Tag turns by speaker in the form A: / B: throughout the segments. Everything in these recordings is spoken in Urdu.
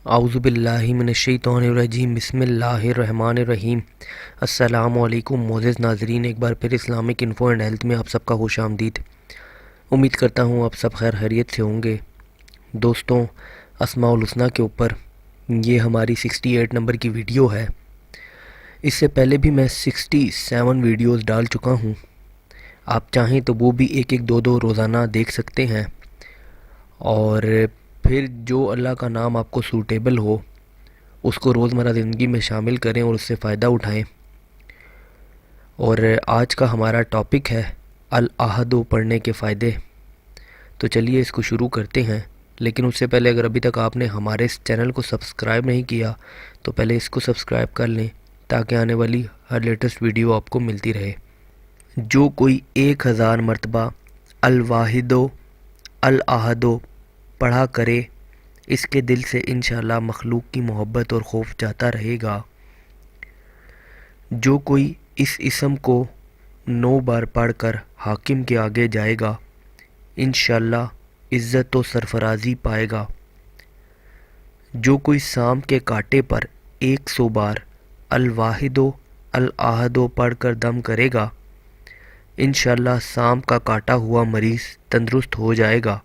A: اعوذ باللہ من الشیطان الرجیم بسم اللہ الرحمن الرحیم۔ السلام علیکم معزز ناظرین، ایک بار پھر اسلامک انفو اینڈ ہیلتھ میں آپ سب کا خوش آمدید۔ امید کرتا ہوں آپ سب خیر خیریت سے ہوں گے۔ دوستوں، اسماء الحسنی کے اوپر یہ ہماری 68 نمبر کی ویڈیو ہے۔ اس سے پہلے بھی میں 67 ویڈیوز ڈال چکا ہوں، آپ چاہیں تو وہ بھی ایک دو روزانہ دیکھ سکتے ہیں، اور پھر جو اللہ کا نام آپ کو سوٹیبل ہو اس کو روزمرہ زندگی میں شامل کریں اور اس سے فائدہ اٹھائیں۔ اور آج کا ہمارا ٹاپک ہے الاحد پڑھنے کے فائدے۔ تو چلیے اس کو شروع کرتے ہیں، لیکن اس سے پہلے اگر ابھی تک آپ نے ہمارے اس چینل کو سبسکرائب نہیں کیا تو پہلے اس کو سبسکرائب کر لیں تاکہ آنے والی ہر لیٹسٹ ویڈیو آپ کو ملتی رہے۔ جو کوئی 1000 مرتبہ الواحد الاحد پڑھا کرے، اس کے دل سے انشاءاللہ مخلوق کی محبت اور خوف جاتا رہے گا۔ جو کوئی اس اسم کو 9 بار پڑھ کر حاکم کے آگے جائے گا، انشاءاللہ عزت و سرفرازی پائے گا۔ جو کوئی سانپ کے کانٹے پر 100 بار الواحد الاحد پڑھ کر دم کرے گا، انشاءاللہ سانپ کا کاٹا ہوا مریض تندرست ہو جائے گا۔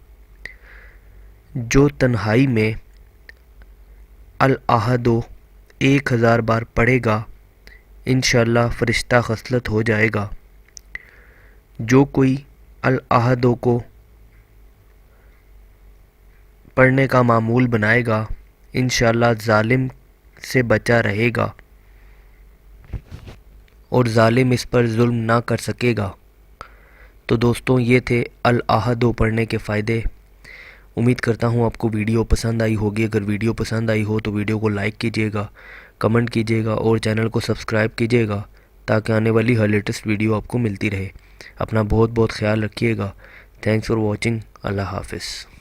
A: جو تنہائی میں الاحد 1000 بار پڑھے گا، انشاءاللہ فرشتہ خصلت ہو جائے گا۔ جو کوئی الاحد کو پڑھنے کا معمول بنائے گا، انشاءاللہ ظالم سے بچا رہے گا اور ظالم اس پر ظلم نہ کر سکے گا۔ تو دوستوں، یہ تھے الاحد پڑھنے کے فائدے۔ امید کرتا ہوں آپ کو ویڈیو پسند آئی ہوگی۔ اگر ویڈیو پسند آئی ہو تو ویڈیو کو لائک کیجیے گا، کمنٹ کیجیے گا اور چینل کو سبسکرائب کیجیے گا تاکہ آنے والی ہر لیٹسٹ ویڈیو آپ کو ملتی رہے۔ اپنا بہت خیال رکھیے گا۔ Thanks for watching. اللہ حافظ۔